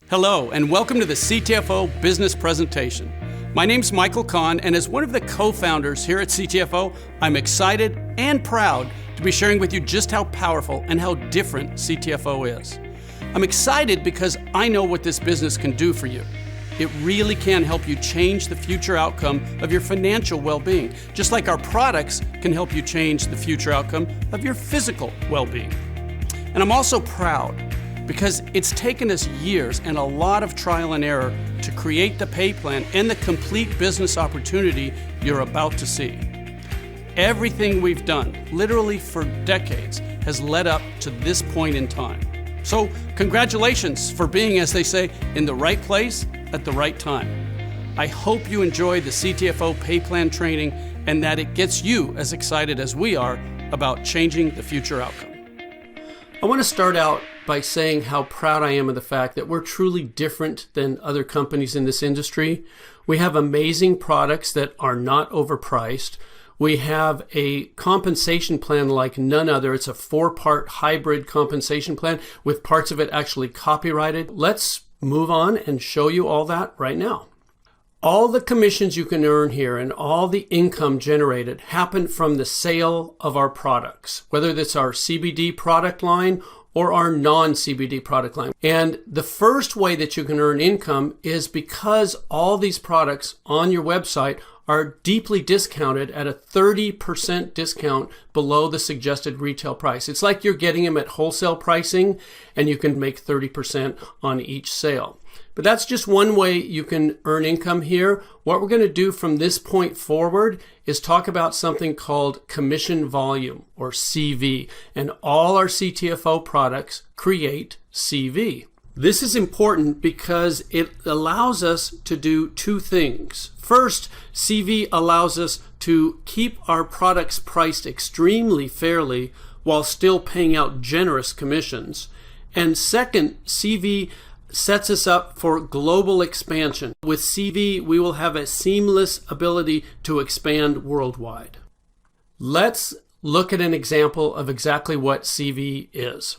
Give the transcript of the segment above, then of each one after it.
Hello, and welcome to the CTFO Business Presentation. My name's Michael Kahn, and as one of the co-founders here at CTFO, I'm excited and proud to be sharing with you just how powerful and how different CTFO is. I'm excited because I know what this business can do for you. It really can help you change the future outcome of your financial well-being, just like our products can help you change the future outcome of your physical well-being. And I'm also proud because it's taken us years and a lot of trial and error to create the pay plan and the complete business opportunity you're about to see. Everything we've done, literally for decades, has led up to this point in time. So congratulations for being, as they say, in the right place at the right time. I hope you enjoy the CTFO pay plan training and that it gets you as excited as we are about changing the future outcome. I want to start out by saying how proud I am of the fact that we're truly different than other companies in this industry. We have amazing products that are not overpriced. We have a compensation plan like none other. It's a 4-part hybrid compensation plan with parts of it actually copyrighted. Let's move on and show you all that right now. All the commissions you can earn here and all the income generated happen from the sale of our products, whether that's our CBD product line or our non-CBD product line. And the first way that you can earn income is because all these products on your website are deeply discounted at a 30% discount below the suggested retail price. It's like you're getting them at wholesale pricing and you can make 30% on each sale. But that's just one way you can earn income here. What we're going to do from this point forward is talk about something called commission volume, or CV, and all our CTFO products create CV. This is important because it allows us to do two things. First, CV allows us to keep our products priced extremely fairly while still paying out generous commissions. And second, CV sets us up for global expansion. With CV, we will have a seamless ability to expand worldwide. Let's look at an example of exactly what CV is.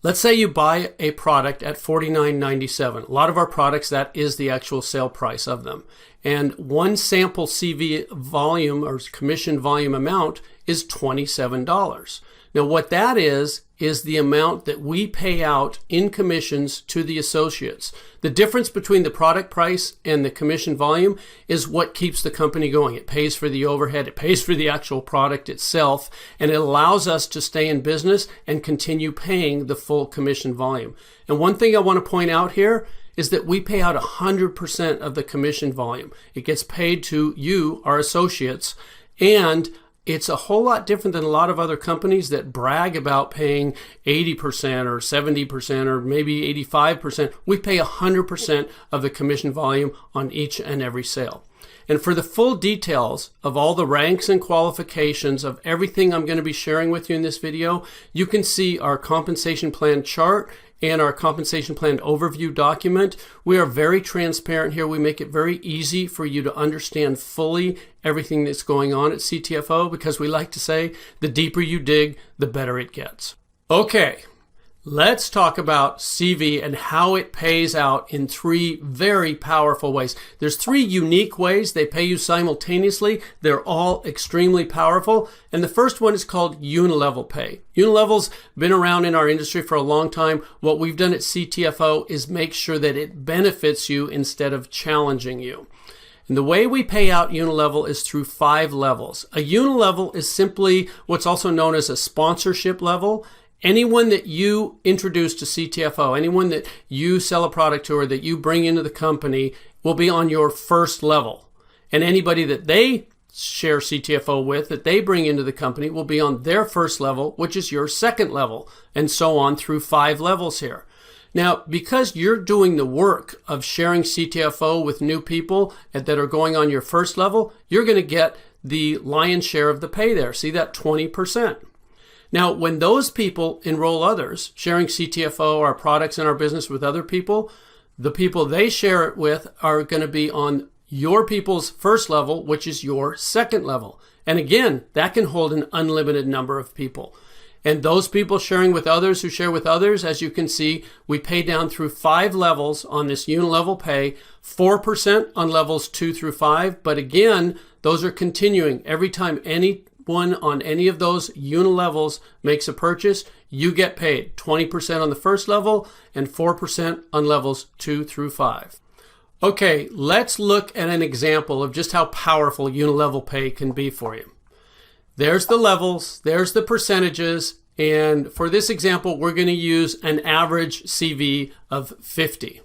Let's say you buy a product at $49.97. A lot of our products, that is the actual sale price of them. And one sample CV volume or commission volume amount is $27. Now what that is the amount that we pay out in commissions to the associates. The difference between the product price and the commission volume is what keeps the company going. It pays for the overhead, it pays for the actual product itself, and it allows us to stay in business and continue paying the full commission volume. And one thing I want to point out here is that we pay out 100% of the commission volume. It gets paid to you, our associates, and it's a whole lot different than a lot of other companies that brag about paying 80% or 70% or maybe 85%. We pay 100% of the commission volume on each and every sale. And for the full details of all the ranks and qualifications of everything I'm going to be sharing with you in this video, you can see our compensation plan chart and our compensation plan overview document. We are very transparent here. We make it very easy for you to understand fully everything that's going on at CTFO because we like to say the deeper you dig, the better it gets. Okay, let's talk about CV and how it pays out in 3 very powerful ways. There's 3 unique ways they pay you simultaneously. They're all extremely powerful. And the first one is called Unilevel pay. Unilevel's been around in our industry for a long time. What we've done at CTFO is make sure that it benefits you instead of challenging you. And the way we pay out Unilevel is through 5 levels. A Unilevel is simply what's also known as a sponsorship level. Anyone that you introduce to CTFO, anyone that you sell a product to or that you bring into the company will be on your first level. And anybody that they share CTFO with, that they bring into the company, will be on their first level, which is your second level, and so on through 5 levels here. Now, because you're doing the work of sharing CTFO with new people that are going on your first level, you're going to get the lion's share of the pay there. See that 20%. Now, when those people enroll others, sharing CTFO, our products and our business with other people, the people they share it with are going to be on your people's first level, which is your second level. And again, that can hold an unlimited number of people. And those people sharing with others who share with others, as you can see, we pay down through 5 levels on this Unilevel pay, 4% on levels 2 through 5. But again, those are continuing. Every time anyone on any of those Unilevels makes a purchase, you get paid 20% on the first level and 4% on levels 2 through 5. Okay, let's look at an example of just how powerful Unilevel pay can be for you. There's the levels, there's the percentages, and for this example, we're going to use an average CV of 50.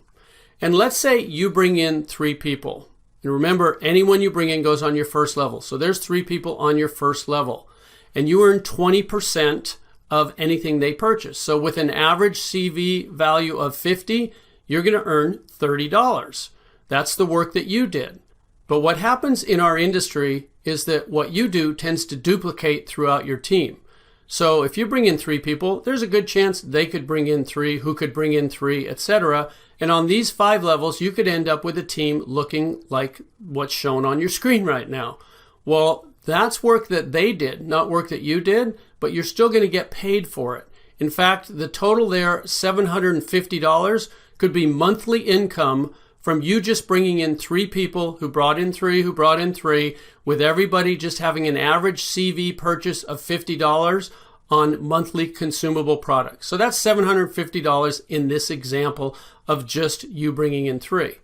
And let's say you bring in 3 people. And remember, anyone you bring in goes on your first level. So there's 3 people on your first level. And you earn 20% of anything they purchase. So with an average CV value of 50, you're going to earn $30. That's the work that you did. But what happens in our industry is that what you do tends to duplicate throughout your team. So if you bring in 3 people, there's a good chance they could bring in 3, who could bring in 3, etc. And on these 5 levels, you could end up with a team looking like what's shown on your screen right now. Well, that's work that they did, not work that you did, but you're still going to get paid for it. In fact, the total there, $750, could be monthly income from you just bringing in 3 people who brought in 3, who brought in 3, with everybody just having an average CV purchase of $50 on monthly consumable products. So that's $750 in this example of just you bringing in 3.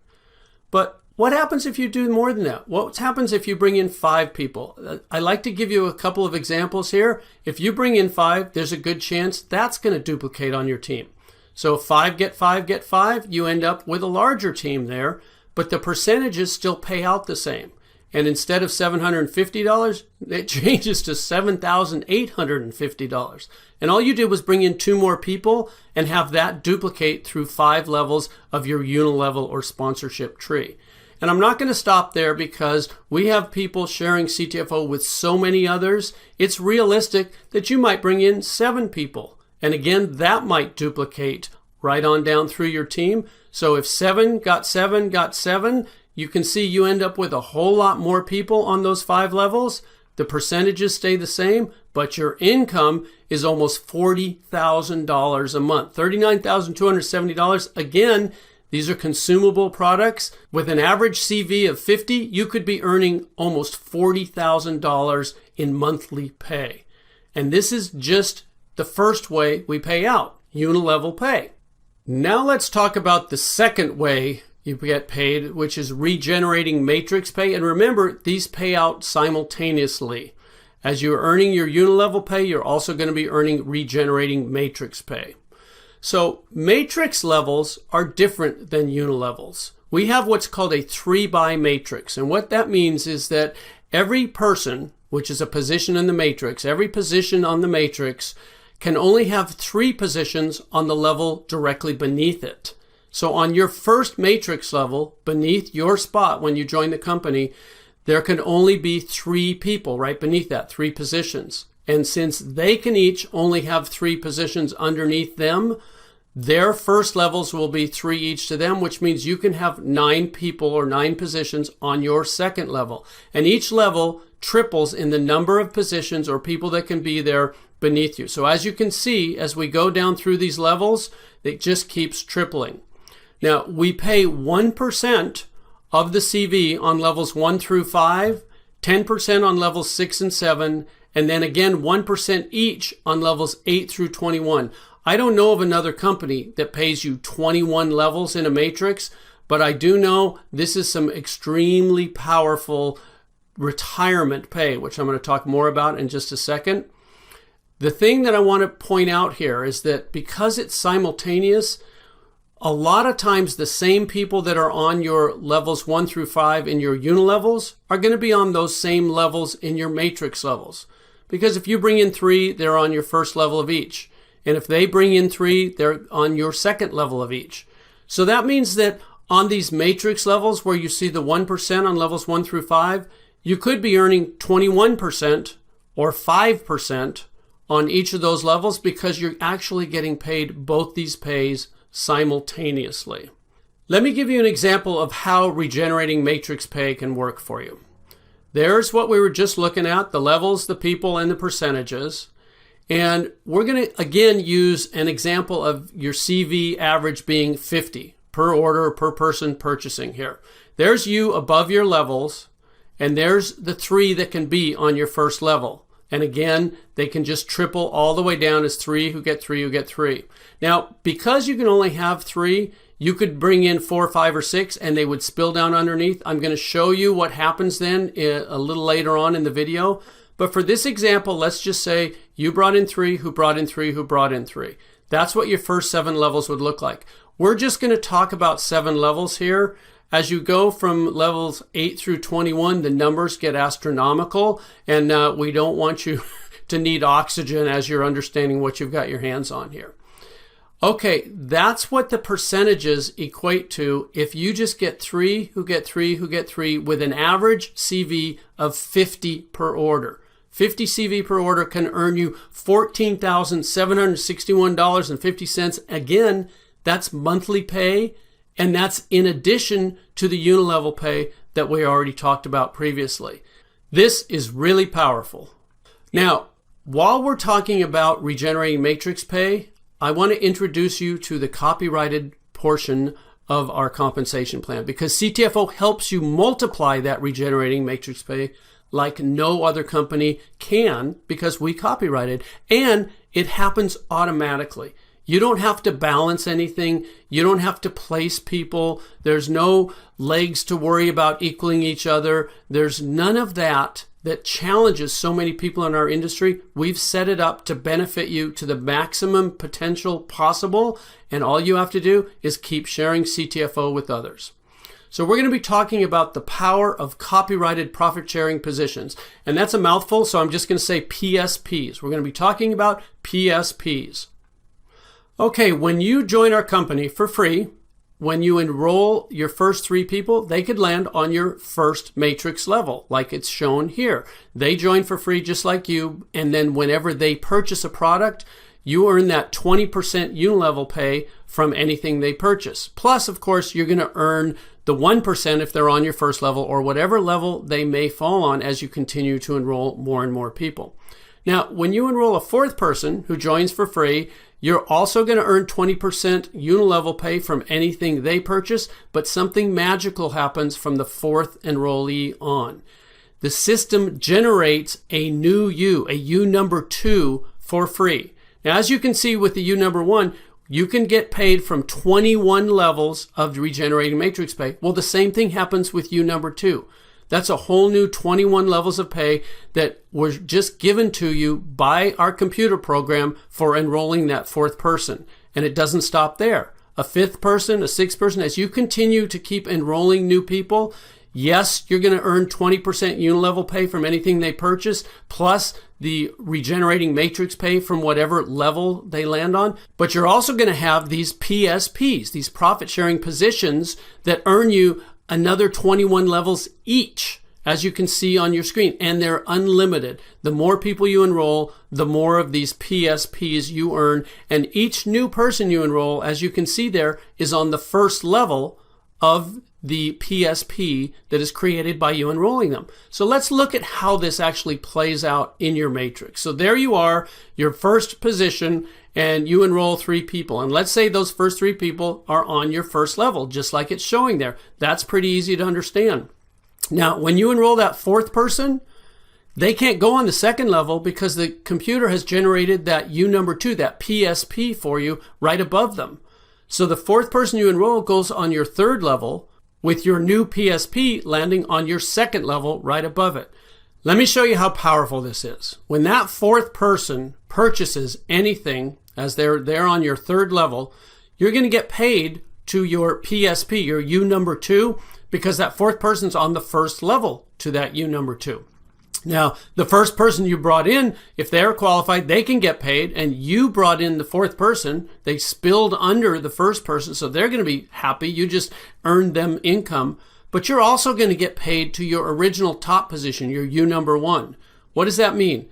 But what happens if you do more than that? What happens if you bring in 5 people? I like to give you a couple of examples here. If you bring in 5, there's a good chance that's going to duplicate on your team. So 5 get 5 get 5, you end up with a larger team there, but the percentages still pay out the same. And instead of $750, it changes to $7,850. And all you did was bring in 2 more people and have that duplicate through 5 levels of your Unilevel or sponsorship tree. And I'm not going to stop there because we have people sharing CTFO with so many others. It's realistic that you might bring in 7 people. And again, that might duplicate right on down through your team. So if 7 got 7 got 7, you can see you end up with a whole lot more people on those 5 levels. The percentages stay the same, but your income is almost $40,000 a month, $39,270. Again, these are consumable products. With an average CV of 50, you could be earning almost $40,000 in monthly pay. And this is just the first way we pay out, Unilevel pay. Now let's talk about the second way you get paid, which is regenerating matrix pay. And remember, these pay out simultaneously. As you're earning your Unilevel pay, you're also going to be earning regenerating matrix pay. So matrix levels are different than Unilevels. We have what's called a 3-by matrix. And what that means is that every person, which is a position in the matrix, every position on the matrix can only have 3 positions on the level directly beneath it. So on your first matrix level, beneath your spot when you join the company, there can only be 3 people right beneath that, 3 positions. And since they can each only have 3 positions underneath them, their first levels will be 3 each to them, which means you can have 9 people or 9 positions on your second level. And each level triples in the number of positions or people that can be there beneath you. So as you can see, as we go down through these levels, it just keeps tripling. Now, we pay 1% of the CV on levels 1 through 5, 10% on levels 6 and 7, and then again 1% each on levels 8 through 21. I don't know of another company that pays you 21 levels in a matrix, but I do know this is some extremely powerful retirement pay, which I'm going to talk more about in just a second. The thing that I want to point out here is that because it's simultaneous, a lot of times the same people that are on your levels 1 through 5 in your Unilevels are going to be on those same levels in your matrix levels. Because if you bring in 3, they're on your first level of each. And if they bring in 3, they're on your second level of each. So that means that on these matrix levels where you see the 1% on levels 1 through 5, you could be earning 21% or 5% on each of those levels because you're actually getting paid both these pays simultaneously. Let me give you an example of how regenerating matrix pay can work for you. There's what we were just looking at, the levels, the people, and the percentages. And we're going to, again, use an example of your CV average being 50 per order, per person purchasing here. There's you above your levels, and there's the 3 that can be on your first level. And again, they can just triple all the way down as 3 who get 3 who get 3. Now, because you can only have 3, you could bring in 4, 5, or 6, and they would spill down underneath. I'm going to show you what happens then a little later on in the video. But for this example, let's just say you brought in 3, who brought in 3, who brought in 3. That's what your first 7 levels would look like. We're just going to talk about 7 levels here. As you go from levels 8 through 21, the numbers get astronomical, and we don't want you to need oxygen as you're understanding what you've got your hands on here. Okay, that's what the percentages equate to if you just get 3 who get 3 who get 3 with an average CV of 50 per order. 50 CV per order can earn you $14,761.50. Again, that's monthly pay, and that's in addition to the Unilevel pay that we already talked about previously. This is really powerful. Now, while we're talking about regenerating matrix pay, I want to introduce you to the copyrighted portion of our compensation plan, because CTFO helps you multiply that regenerating matrix pay like no other company can, because we copyrighted, and it happens automatically. You don't have to balance anything. You don't have to place people. There's no legs to worry about equaling each other. There's none of that challenges so many people in our industry. We've set it up to benefit you to the maximum potential possible, and all you have to do is keep sharing CTFO with others. So we're going to be talking about the power of copyrighted profit sharing positions. And that's a mouthful, so I'm just going to say PSPs. We're going to be talking about PSPs. Okay, when you join our company for free, when you enroll your first 3 people, they could land on your first matrix level, like it's shown here. They join for free just like you, and then whenever they purchase a product, you earn that 20% Unilevel pay from anything they purchase. Plus, of course, you're going to earn the 1% if they're on your first level, or whatever level they may fall on as you continue to enroll more and more people. Now, when you enroll a 4th person who joins for free, you're also going to earn 20% Unilevel pay from anything they purchase, but something magical happens from the 4th enrollee on. The system generates a new U, a U number 2, for free. Now, as you can see with the U number 1, you can get paid from 21 levels of regenerating matrix pay. Well, the same thing happens with U number 2. That's a whole new 21 levels of pay that were just given to you by our computer program for enrolling that 4th person. And it doesn't stop there. A 5th person, a 6th person, as you continue to keep enrolling new people, yes, you're going to earn 20% Unilevel pay from anything they purchase, plus the regenerating matrix pay from whatever level they land on. But you're also going to have these PSPs, these profit sharing positions, that earn you another 21 levels each, as you can see on your screen, and they're unlimited. The more people you enroll, the more of these PSPs you earn, and each new person you enroll, as you can see there, is on the first level of the PSP that is created by you enrolling them. So let's look at how this actually plays out in your matrix. So there you are, your first position, and you enroll 3 people. And let's say those first 3 people are on your first level, just like it's showing there. That's pretty easy to understand. Now, when you enroll that 4th person, they can't go on the 2nd level because the computer has generated that U number 2, that PSP for you right above them. So the 4th person you enroll goes on your 3rd level, with your new PSP landing on your 2nd level right above it. Let me show you how powerful this is. When that 4th person purchases anything, as they're there on your 3rd level, you're going to get paid to your PSP, your U number 2, because that 4th person's on the 1st level to that U number 2. Now, the first person you brought in, if they're qualified, they can get paid, and you brought in the 4th person. They spilled under the 1st person, so they're going to be happy. You just earned them income. But you're also going to get paid to your original top position, your U number 1. What does that mean?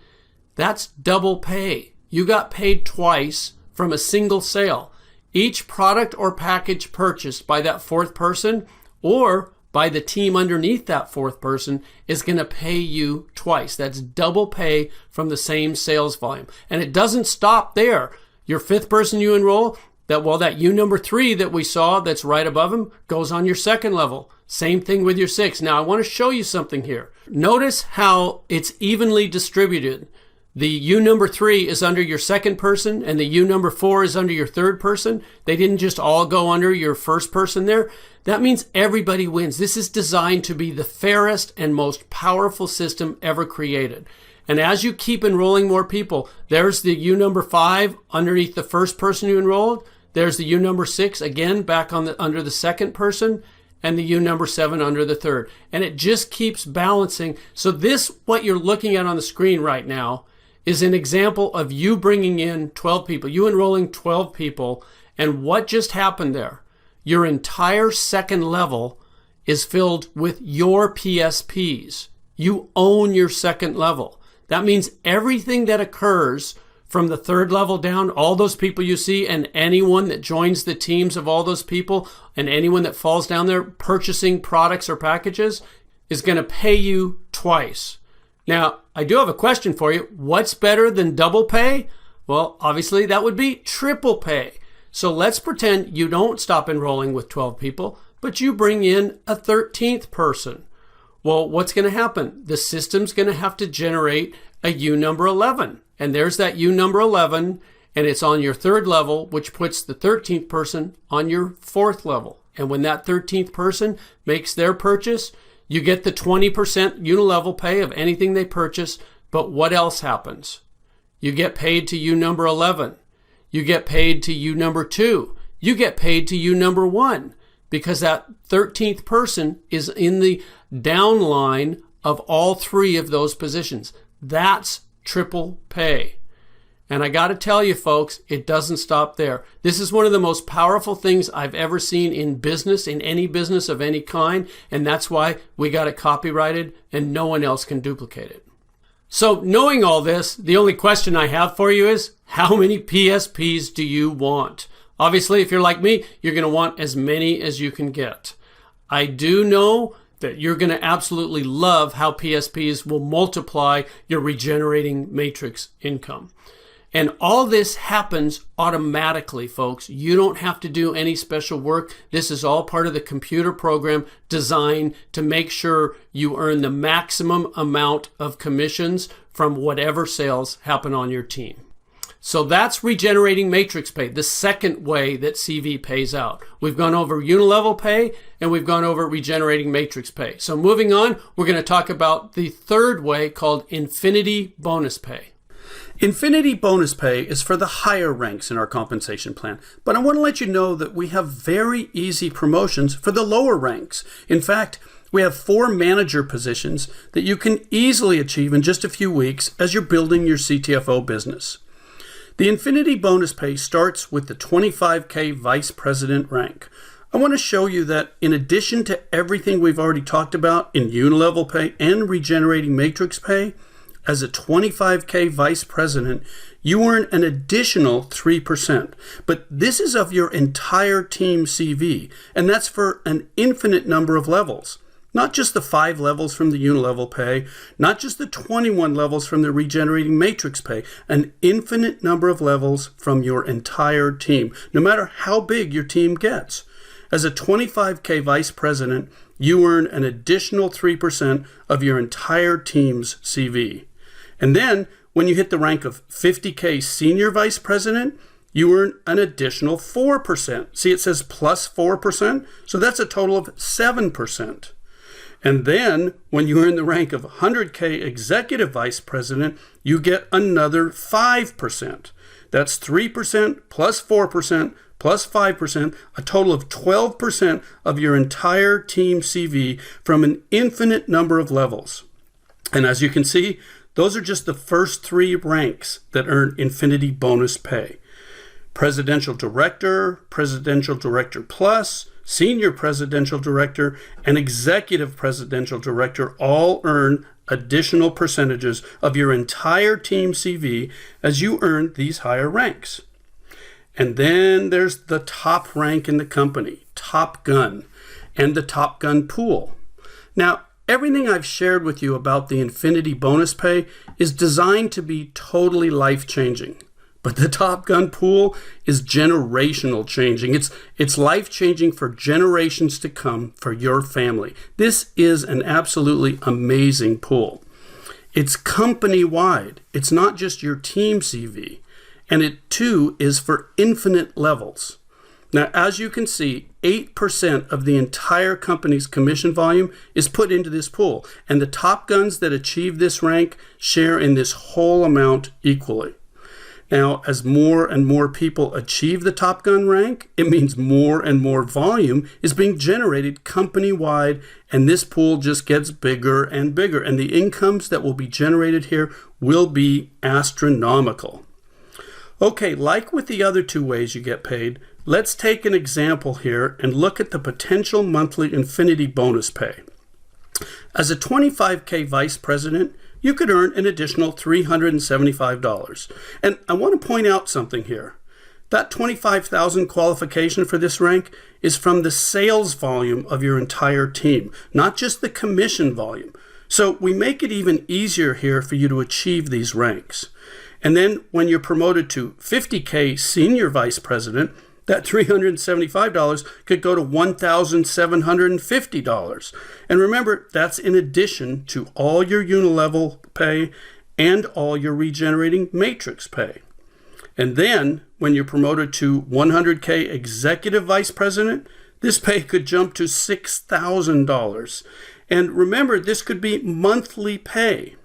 That's double pay. You got paid twice from a single sale. Each product or package purchased by that 4th person, or by the team underneath that fourth person is going to pay you twice. That's double pay from the same sales volume. And it doesn't stop there. Your fifth person you enroll, that U number 3 that we saw that's right above him goes on your second level. Same thing with your 6. Now I want to show you something here. Notice how it's evenly distributed. The U number 3 is under your second person and the U number 4 is under your third person. They didn't just all go under your first person there. That means everybody wins. This is designed to be the fairest and most powerful system ever created. And as you keep enrolling more people, there's the U number 5 underneath the first person you enrolled. There's the U number 6 again back under the second person, and the U number 7 under the third. And it just keeps balancing. So this, what you're looking at on the screen right now, is an example of you bringing in 12 people, you enrolling 12 people, and what just happened there? Your entire second level is filled with your PSPs. You own your second level. That means everything that occurs from the third level down, all those people you see, and anyone that joins the teams of all those people, and anyone that falls down there purchasing products or packages, is going to pay you twice. Now, I do have a question for you. What's better than double pay? Well, obviously that would be triple pay. So let's pretend you don't stop enrolling with 12 people, but you bring in a 13th person. Well, what's going to happen? The system's going to have to generate a U number 11. And there's that U number 11, and it's on your third level, which puts the 13th person on your fourth level. And when that 13th person makes their purchase, you get the 20% Unilevel pay of anything they purchase, but what else happens? You get paid to U number 11. You get paid to U number 2. You get paid to U number 1 because that 13th person is in the downline of all 3 of those positions. That's triple pay. And I got to tell you, folks, it doesn't stop there. This is one of the most powerful things I've ever seen in business, in any business of any kind. And that's why we got it copyrighted and no one else can duplicate it. So knowing all this, the only question I have for you is, how many PSPs do you want? Obviously, if you're like me, you're going to want as many as you can get. I do know that you're going to absolutely love how PSPs will multiply your regenerating matrix income. And all this happens automatically, folks. You don't have to do any special work. This is all part of the computer program designed to make sure you earn the maximum amount of commissions from whatever sales happen on your team. So that's regenerating matrix pay, the second way that CV pays out. We've gone over Unilevel pay and we've gone over regenerating matrix pay. So moving on, we're going to talk about the third way called infinity bonus pay. Infinity bonus pay is for the higher ranks in our compensation plan, but I want to let you know that we have very easy promotions for the lower ranks. In fact, we have 4 manager positions that you can easily achieve in just a few weeks as you're building your CTFO business. The Infinity bonus pay starts with the 25K Vice President rank. I want to show you that in addition to everything we've already talked about in Unilevel pay and regenerating matrix pay, as a 25K Vice President, you earn an additional 3%. But this is of your entire team CV, and that's for an infinite number of levels. Not just the 5 levels from the Unilevel pay, not just the 21 levels from the regenerating matrix pay, an infinite number of levels from your entire team, no matter how big your team gets. As a 25K Vice President, you earn an additional 3% of your entire team's CV. And then, when you hit the rank of 50K Senior Vice President, you earn an additional 4%. See, it says plus 4%, so that's a total of 7%. And then, when you earn the rank of 100K Executive Vice President, you get another 5%. That's 3% plus 4% plus 5%, a total of 12% of your entire team CV from an infinite number of levels. And as you can see, those are just the first 3 ranks that earn Infinity bonus pay. Presidential Director, Presidential Director Plus, Senior Presidential Director, and Executive Presidential Director all earn additional percentages of your entire team CV as you earn these higher ranks. And then there's the top rank in the company, Top Gun, and the Top Gun pool. Now, everything I've shared with you about the Infinity bonus pay is designed to be totally life-changing. But the Top Gun pool is generational changing. It's life-changing for generations to come for your family. This is an absolutely amazing pool. It's company-wide. It's not just your team CV. And it too is for infinite levels. Now, as you can see, 8% of the entire company's commission volume is put into this pool, and the top guns that achieve this rank share in this whole amount equally. Now, as more and more people achieve the Top Gun rank, it means more and more volume is being generated company-wide, and this pool just gets bigger and bigger, and the incomes that will be generated here will be astronomical. Okay, like with the other two ways you get paid, let's take an example here and look at the potential monthly Infinity bonus pay. As a 25K vice president, you could earn an additional $375. And I want to point out something here. That $25,000 qualification for this rank is from the sales volume of your entire team, not just the commission volume. So we make it even easier here for you to achieve these ranks. And then when you're promoted to 50K senior vice president, that $375 could go to $1,750. And remember, that's in addition to all your Unilevel pay and all your regenerating matrix pay. And then when you're promoted to 100K executive vice president, this pay could jump to $6,000. And remember, this could be monthly pay.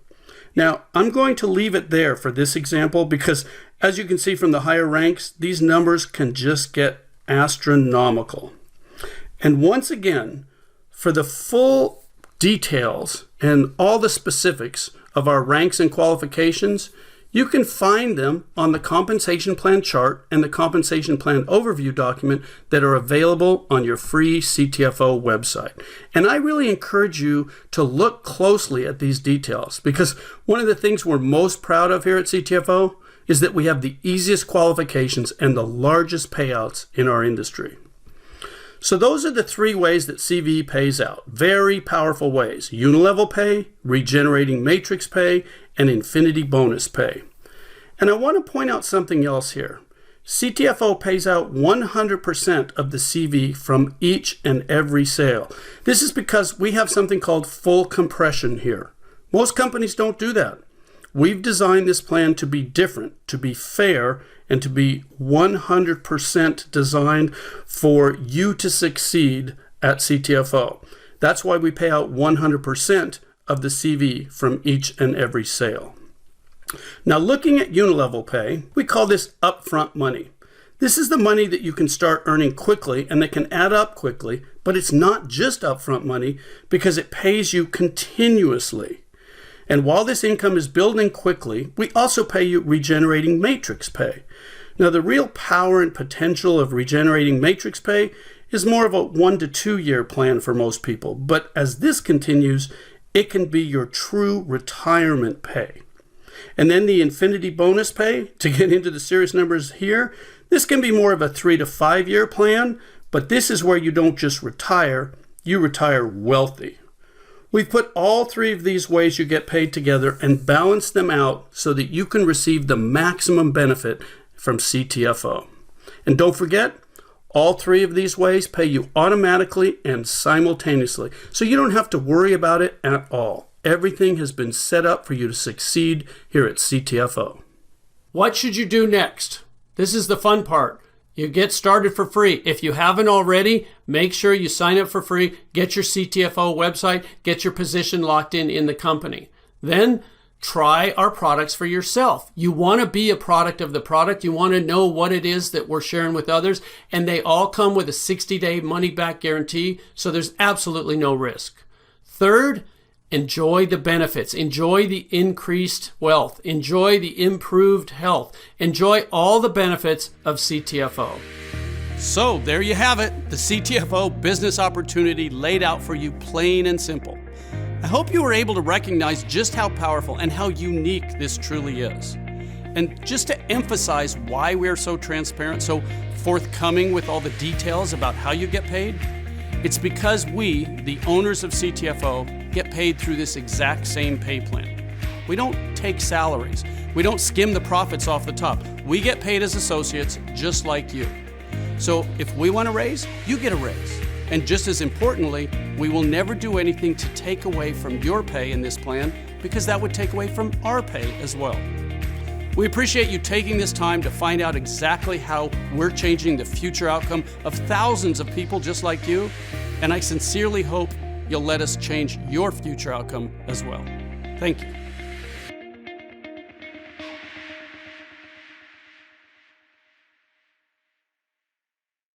Now, I'm going to leave it there for this example because, as you can see from the higher ranks, these numbers can just get astronomical. And once again, for the full details and all the specifics of our ranks and qualifications, you can find them on the compensation plan chart and the compensation plan overview document that are available on your free CTFO website. And I really encourage you to look closely at these details because one of the things we're most proud of here at CTFO is that we have the easiest qualifications and the largest payouts in our industry. So those are the three ways that CV pays out. Very powerful ways: Unilevel pay, regenerating matrix pay, and Infinity bonus pay. And I want to point out something else here. CTFO pays out 100% of the CV from each and every sale. This is because we have something called full compression here. Most companies don't do that. We've designed this plan to be different, to be fair, and to be 100% designed for you to succeed at CTFO. That's why we pay out 100% of the CV from each and every sale. Now, looking at Unilevel pay, we call this upfront money. This is the money that you can start earning quickly and that can add up quickly, but it's not just upfront money because it pays you continuously. And while this income is building quickly, we also pay you regenerating matrix pay. Now, the real power and potential of regenerating matrix pay is more of a 1 to 2 year plan for most people. But as this continues, it can be your true retirement pay. And then the Infinity bonus pay, to get into the serious numbers here, this can be more of a 3 to 5 year plan, but this is where you don't just retire, you retire wealthy. We've put all three of these ways you get paid together and balanced them out so that you can receive the maximum benefit from CTFO. And don't forget, all three of these ways pay you automatically and simultaneously, so you don't have to worry about it at all. Everything has been set up for you to succeed here at CTFO. What should you do next? This is the fun part. You get started for free. If you haven't already, make sure you sign up for free, get your CTFO website, get your position locked in the company. Then try our products for yourself. You want to be a product of the product. You want to know what it is that we're sharing with others. And they all come with a 60-day money-back guarantee, so there's absolutely no risk. Third, enjoy the benefits. Enjoy the increased wealth. Enjoy the improved health. Enjoy all the benefits of CTFO. So there you have it, the CTFO business opportunity laid out for you plain and simple. I hope you were able to recognize just how powerful and how unique this truly is. And just to emphasize why we're so transparent, so forthcoming with all the details about how you get paid, it's because we, the owners of CTFO, get paid through this exact same pay plan. We don't take salaries. We don't skim the profits off the top. We get paid as associates just like you. So if we want a raise, you get a raise. And just as importantly, we will never do anything to take away from your pay in this plan, because that would take away from our pay as well. We appreciate you taking this time to find out exactly how we're changing the future outcome of thousands of people just like you, and I sincerely hope you'll let us change your future outcome as well. Thank you.